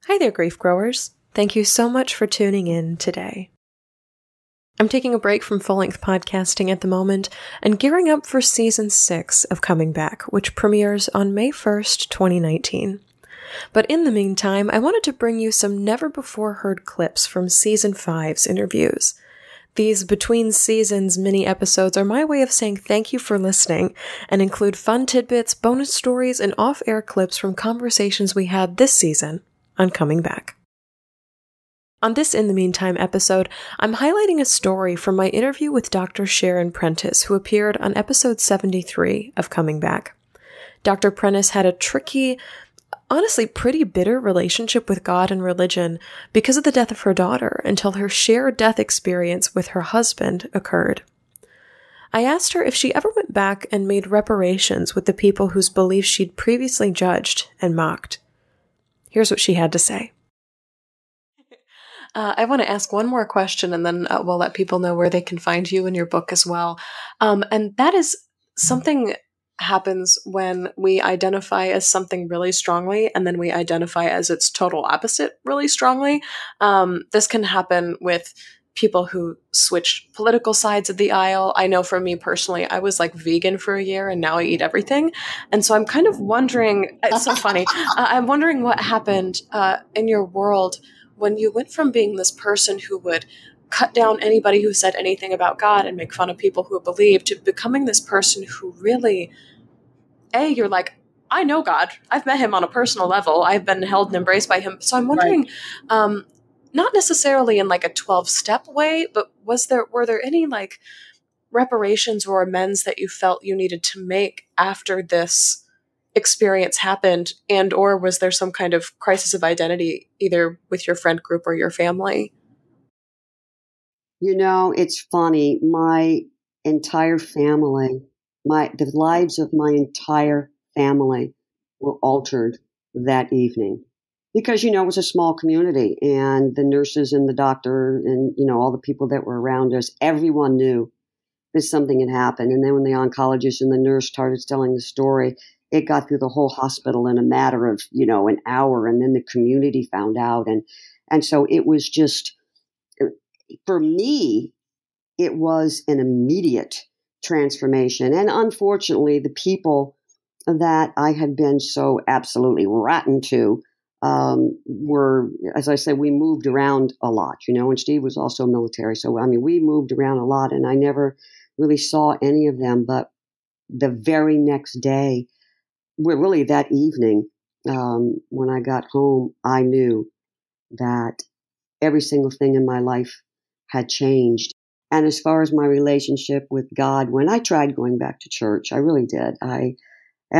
Hi there, grief growers. Thank you so much for tuning in today. I'm taking a break from full-length podcasting at the moment and gearing up for Season 6 of Coming Back, which premieres on May 1st, 2019. But in the meantime, I wanted to bring you some never-before-heard clips from Season 5's interviews. These between-seasons mini-episodes are my way of saying thank you for listening and include fun tidbits, bonus stories, and off-air clips from conversations we had this season on Coming Back. On this In the Meantime episode, I'm highlighting a story from my interview with Dr. Sharon Prentice, who appeared on episode 73 of Coming Back. Dr. Prentice had a tricky, honestly pretty bitter relationship with God and religion because of the death of her daughter until her shared death experience with her husband occurred. I asked her if she ever went back and made reparations with the people whose beliefs she'd previously judged and mocked. Here's what she had to say. I want to ask one more question, and then we'll let people know where they can find you and your book as well. And that is, something happens when we identify as something really strongly, and then we identify as its total opposite really strongly. This can happen with people who switch political sides of the aisle. I know for me personally, I was like vegan for a year and now I eat everything. And so I'm kind of wondering, it's so funny. I'm wondering what happened in your world when you went from being this person who would cut down anybody who said anything about God and make fun of people who believe to becoming this person who really, you're like, I know God. I've met him on a personal level. I've been held and embraced by him. So I'm wondering, right. Not necessarily in like a 12-step way, but were there any like reparations or amends that you felt you needed to make after this experience happened, and or was there some kind of crisis of identity either with your friend group or your family? You know, it's funny. My entire family, the lives of my entire family were altered that evening. Because, it was a small community, and the nurses and the doctor and, all the people that were around us, everyone knew that something had happened. And then when the oncologist and the nurse started telling the story, it got through the whole hospital in a matter of, an hour. And then the community found out. And so it was just, for me, it was an immediate transformation. And unfortunately, the people that I had been so absolutely rotten to, were, as I said, we moved around a lot, and Steve was also military. So, we moved around a lot, and I never really saw any of them. But the very next day, really that evening, when I got home, I knew that every single thing in my life had changed. And as far as my relationship with God, when I tried going back to church, I really did.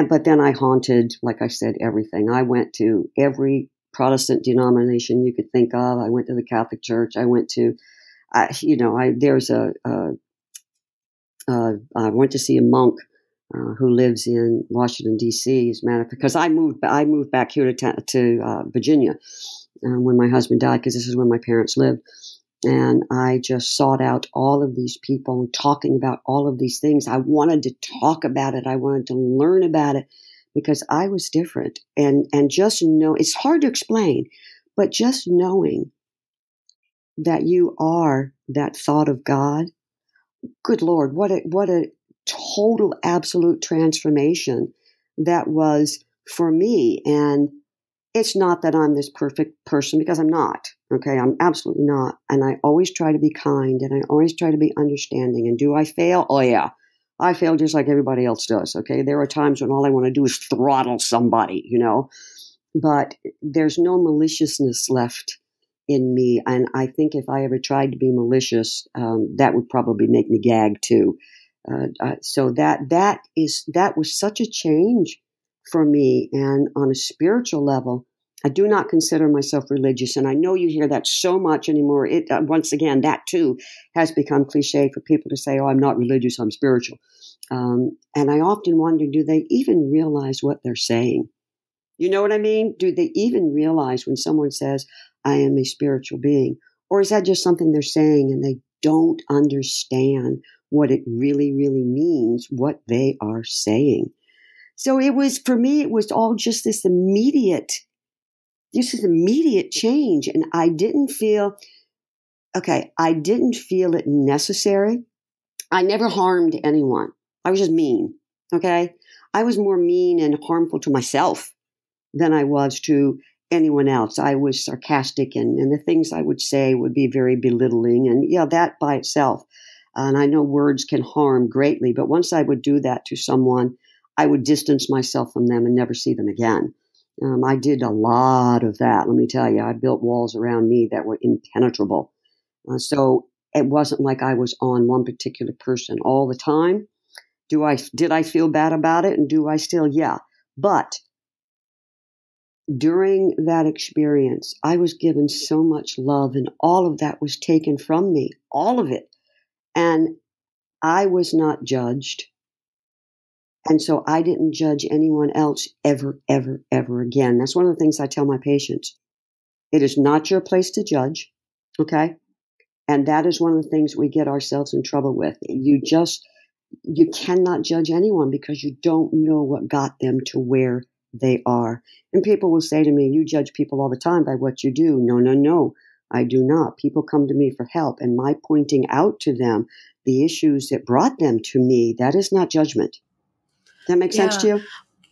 But then I haunted, like I said, everything. I went to every Protestant denomination you could think of. I went to the Catholic Church. I went to, I went to see a monk who lives in Washington D.C. As a matter of fact, because I moved back here to Virginia when my husband died, because this is where my parents lived. And I just sought out all of these people and talking about all of these things. I wanted to talk about it. I wanted to learn about it because I was different. And just know, it's hard to explain, but just knowing that you are that thought of God, good Lord, what a total absolute transformation that was for me. And it's not that I'm this perfect person, because I'm not. Okay, I'm absolutely not. And I always try to be kind, and I always try to be understanding. And do I fail? Oh, yeah. I fail just like everybody else does. Okay, there are times when all I want to do is throttle somebody, But there's no maliciousness left in me. And I think if I ever tried to be malicious, that would probably make me gag too. So that was such a change for me. And on a spiritual level, I do not consider myself religious. And I know you hear that so much anymore. Once again, that too has become cliche for people to say, oh, I'm not religious, I'm spiritual. And I often wonder, do they even realize what they're saying? You know what I mean? Do they even realize when someone says, I am a spiritual being? Or is that just something they're saying and they don't understand what it really, really means, what they are saying? So it was, for me, it was all just this immediate this is immediate change. And I didn't feel it necessary. I never harmed anyone. I was just mean. Okay. I was more mean and harmful to myself than I was to anyone else. I was sarcastic, and the things I would say would be very belittling. And yeah, that by itself. And I know words can harm greatly, but once I would do that to someone, I would distance myself from them and never see them again. I did a lot of that. Let me tell you, I built walls around me that were impenetrable. So it wasn't like I was on one particular person all the time. Did I feel bad about it? And do I still? Yeah. But during that experience, I was given so much love, and all of that was taken from me, all of it. And I was not judged. And so I didn't judge anyone else ever, ever, ever again. That's one of the things I tell my patients. It is not your place to judge. Okay. And that is one of the things we get ourselves in trouble with. You cannot judge anyone because you don't know what got them to where they are. And people will say to me, you judge people all the time by what you do. No, I do not. People come to me for help, and my pointing out to them the issues that brought them to me, that is not judgment. That makes sense to you?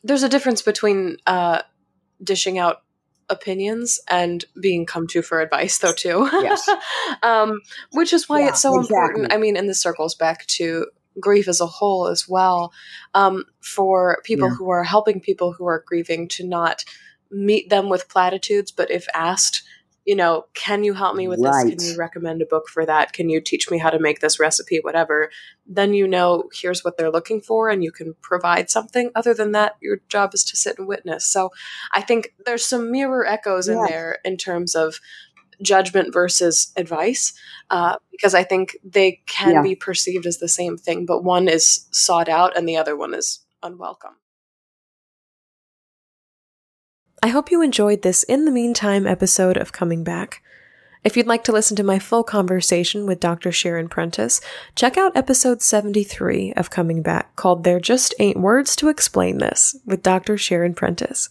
There's a difference between dishing out opinions and being come to for advice, though, too. Yes. Which is why it's so exactly. important. I mean, and this circles back to grief as a whole as well, for people who are helping people who are grieving to not meet them with platitudes, but if asked, can you help me with this? Can you recommend a book for that? Can you teach me how to make this recipe? Whatever. Then here's what they're looking for, and you can provide something. Other than that, your job is to sit and witness. So I think there's some mirror echoes in there in terms of judgment versus advice, because I think they can be perceived as the same thing, but one is sought out and the other one is unwelcome. I hope you enjoyed this In the Meantime episode of Coming Back. If you'd like to listen to my full conversation with Dr. Sharon Prentice, check out episode 73 of Coming Back, called There Just Ain't Words to Explain This, with Dr. Sharon Prentice.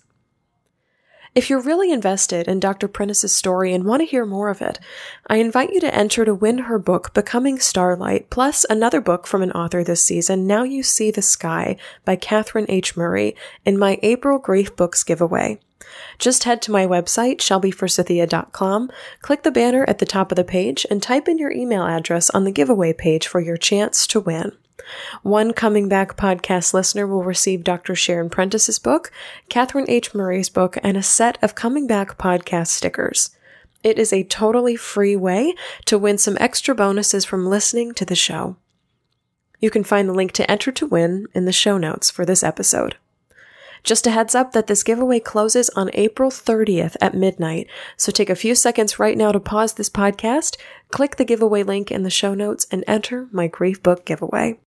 If you're really invested in Dr. Prentice's story and want to hear more of it, I invite you to enter to win her book, Becoming Starlight, plus another book from an author this season, Now You See the Sky, by Catherine H. Murray, in my April Grief Books giveaway. Just head to my website, shelbyforsythia.com, click the banner at the top of the page, and type in your email address on the giveaway page for your chance to win. One Coming Back podcast listener will receive Dr. Sharon Prentice's book, Catherine H. Murray's book, and a set of Coming Back podcast stickers. It is a totally free way to win some extra bonuses from listening to the show. You can find the link to enter to win in the show notes for this episode. Just a heads up that this giveaway closes on April 30th at midnight, so take a few seconds right now to pause this podcast, click the giveaway link in the show notes, and enter my grief book giveaway.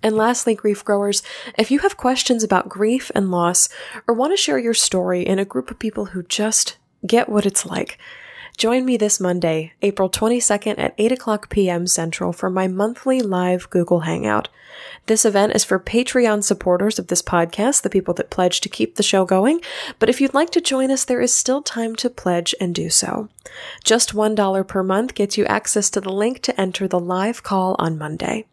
And lastly, grief growers, if you have questions about grief and loss, or want to share your story in a group of people who just get what it's like, join me this Monday, April 22nd at 8:00 p.m. Central for my monthly live Google Hangout. This event is for Patreon supporters of this podcast, the people that pledge to keep the show going, but if you'd like to join us, there is still time to pledge and do so. Just $1 per month gets you access to the link to enter the live call on Monday.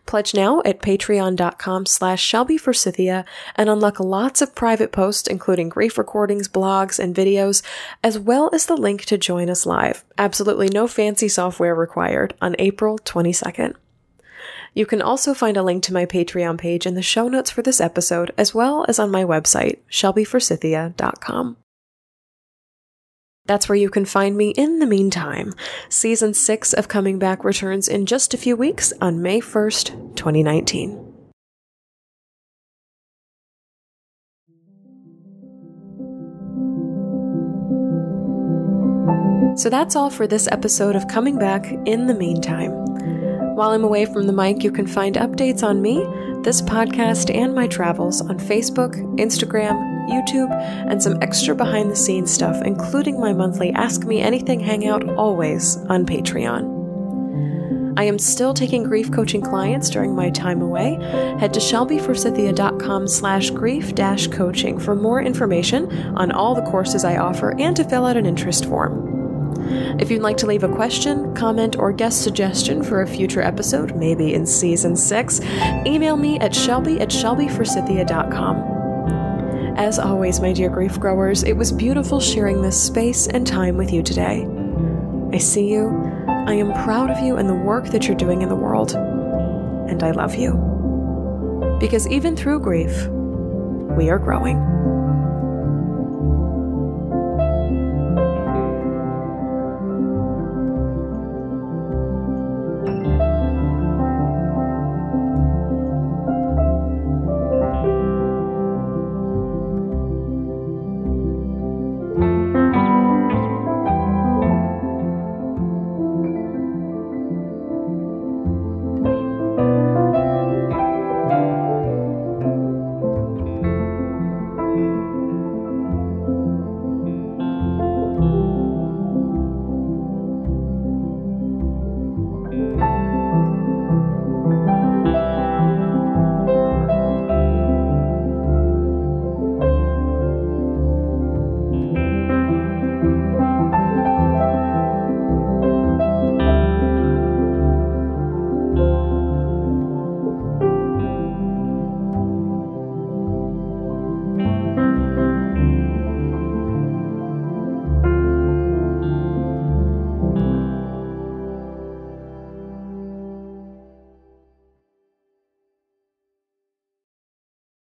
Pledge now at patreon.com/shelbyforsythia and unlock lots of private posts, including grief recordings, blogs, and videos, as well as the link to join us live. Absolutely no fancy software required on April 22nd. You can also find a link to my Patreon page in the show notes for this episode, as well as on my website, shelbyforsythia.com. That's where you can find me in the meantime. Season 6 of Coming Back returns in just a few weeks on May 1st, 2019. So that's all for this episode of Coming Back in the Meantime. While I'm away from the mic, you can find updates on me, this podcast, and my travels on Facebook, Instagram, YouTube, and some extra behind-the-scenes stuff, including my monthly Ask Me Anything hangout, always on Patreon. I am still taking grief coaching clients during my time away. Head to shelbyforsythia.com/grief-coaching for more information on all the courses I offer and to fill out an interest form. If you'd like to leave a question, comment, or guest suggestion for a future episode, maybe in Season 6, email me at shelby@shelbyforsythia.com. As always, my dear grief growers, it was beautiful sharing this space and time with you today. I see you, I am proud of you and the work that you're doing in the world, and I love you. Because even through grief, we are growing.